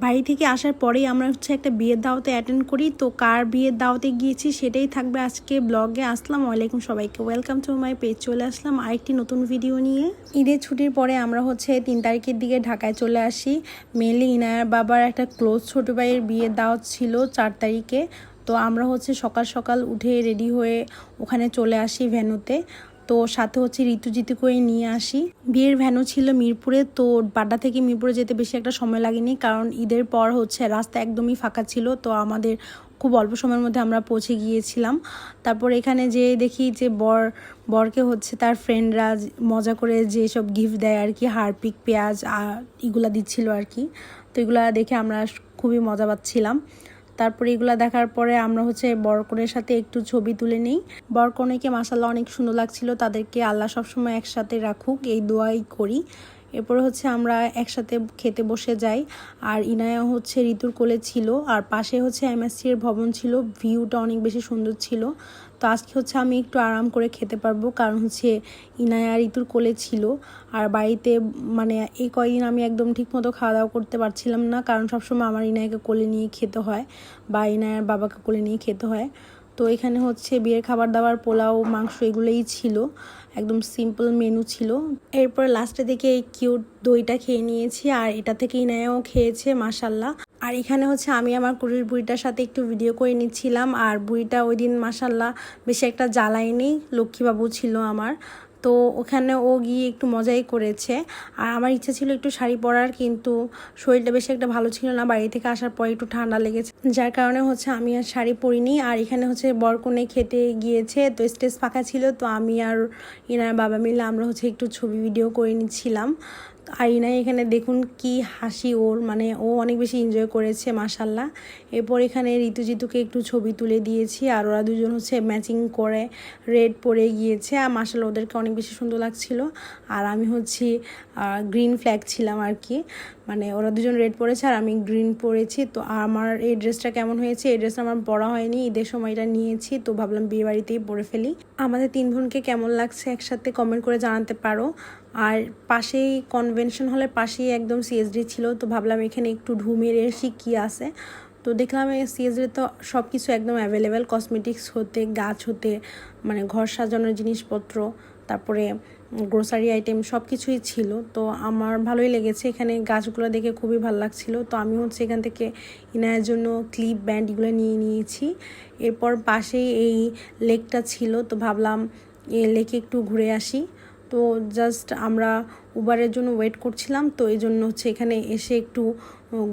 বাড়ি থেকে আসার পরেই আমরা হচ্ছে একটা বিয়ের দাওয়াতে অ্যাটেন্ড করি। তো কার বিয়ের দাওয়াতে গিয়েছি সেটাই থাকবে আজকে ব্লগে। আসসালামু আলাইকুম সবাইকে, ওয়েলকাম টু মাই পেজ। চলে আসলাম আরেকটি নতুন ভিডিও নিয়ে। ঈদের ছুটির পরে আমরা হচ্ছে 3 তারিখের দিকে ঢাকায় চলে আসি। মেনলি ইনায়ার বাবার একটা ক্লোজ ছোটো ভাইয়ের বিয়ের দাওয়াত ছিল 4 তারিখে। তো আমরা হচ্ছে সকাল সকাল উঠে রেডি হয়ে ওখানে চলে আসি ভ্যানুতে। তো সাথে হচ্ছে ঋতুজিতু করে নিয়ে আসি। বিয়ের ভ্যানু ছিল মিরপুরে। তো বাড্ডা থেকে মিরপুরে যেতে বেশি একটা সময় লাগেনি, কারণ ঈদের পর হচ্ছে রাস্তা একদমই ফাঁকা ছিল। তো আমাদের খুব অল্প সময়ের মধ্যে আমরা পৌঁছে গিয়েছিলাম। তারপর এখানে যে দেখি যে বরকে হচ্ছে তার ফ্রেন্ডরা মজা করে যেসব গিফট দেয় আর কি, হারপিক, পেঁয়াজ এগুলা দিচ্ছিল আর কি। তো এগুলা দেখে আমরা খুবই মজা পাচ্ছিলাম। তারপরে এগুলো দেখার পরে আমরা হচ্ছে বরকনের সাথে একটু ছবি তুলে নিই। বরকনেকে মাশাআল্লাহ অনেক সুন্দর লাগছিল, তাদেরকে আল্লাহ সবসময় একসাথে রাখুক এই দোয়াই করি। এরপরে হচ্ছে আমরা একসাথে খেতে বসে যাই। আর ইনায়া হচ্ছে ঋতুর কোলে ছিল, আর পাশে হচ্ছে এমএসসি এর ভবন ছিল। ভিউটা অনেক বেশি সুন্দর ছিল। তো আজকে হচ্ছে আমি একটু আরাম করে খেতে পারবো, কারণ হচ্ছে ইনায়া ঋতুর কোলে ছিল। আর বাড়িতে মানে এই কয়দিন আমি একদম ঠিকমতো খাওয়া দাওয়া করতে পারছিলাম না, কারণ সবসময় আমার ইনায়াকে কোলে নিয়ে খেতে হয় বা ইনায়ার বাবাকে কোলে নিয়ে খেতে হয়। তো এখানে হচ্ছে বিয়ের খাবার দাবার, পোলাও, মাংস এগুলোই ছিল। একদম সিম্পল মেনু ছিল। এরপর লাস্টে দিকে এই কিউট দইটা খেয়ে নিয়েছি, আর এটা থেকে ইনায়াও খেয়েছে মাশাল্লাহ। আর এখানে হচ্ছে আমি আমার কুড়ির বুড়িটার সাথে একটু ভিডিও করে নিচ্ছিলাম। আর বুড়িটা ওই দিন মাশাল্লাহ বেশি একটা জ্বালায়নি, লক্ষ্মীবাবু ছিল আমার। তো ওখানে ও গিয়ে একটু মজাই করেছে। আর আমার ইচ্ছা ছিল একটু শাড়ি পরার, কিন্তু শরীরটা বেশি একটা ভালো ছিল না। বাড়ি থেকে আসার পরে একটু ঠান্ডা লেগেছে, যার কারণে হচ্ছে আমি আর শাড়ি পরিনি। আর এখানে হচ্ছে বরকনে খেতে গিয়েছে, তো স্টেজ ফাঁকা ছিল। তো আমি আর ইনার বাবা মিলে আমরা হচ্ছে একটু ছবি ভিডিও করে নিচ্ছিলাম। আর ইনাই এখানে দেখুন কি হাসি ওর, মানে ও অনেক বেশি এনজয় করেছে মাশাল্লাহ। এরপর এখানে ঋতুজিতুকে একটু ছবি তুলে দিয়েছি, আর ওরা দুজন হচ্ছে ম্যাচিং করে রেড পরে গিয়েছে। আর মাশাল্লাহ ওদেরকে অনেক বেশি সুন্দর লাগছিল। আর আমি হচ্ছে গ্রিন ফ্ল্যাগ ছিলাম আর কি, মানে ওরা দুজন রেড পরেছে আর আমি গ্রিন পরেছি। তো আমার এই ড্রেসটা কেমন হয়েছে, এই ড্রেসটা আমার পরা হয়নি, ঈদের সময়টা নিয়েছি, তো ভাবলাম বিয়ে বাড়িতেই পরে ফেলি। আমাদের 3 বোনকে কেমন লাগছে একসাথে কমেন্ট করে জানাতে পারো। আর পাশেই কনভেনশন হলের পাশেই একদম সিএসডি ছিল। তো ভাবলাম এখানে একটু ঢুমের এসি কি আছে। তো দেখলাম সিএসডি তো সব কিছু একদম অ্যাভেলেবেল, কসমেটিক্স হতে গাছ হতে মানে ঘর সাজানোর জিনিসপত্র, তারপরে গ্রোসারি আইটেম সব কিছুই ছিল। তো আমার ভালোই লেগেছে, এখানে গাছগুলো দেখে খুবই ভালো লাগছিল। তো আমি হচ্ছে এখান থেকে ইনায়ের জন্য ক্লিপ ব্যান্ড এগুলো নিয়ে নিয়েছি। এরপর পাশেই এই লেকটা ছিল, তো ভাবলাম এই লেকে একটু ঘুরে আসি। তো জাস্ট আমরা উবারের জন্য ওয়েট করছিলাম, তো এই জন্য হচ্ছে এখানে এসে একটু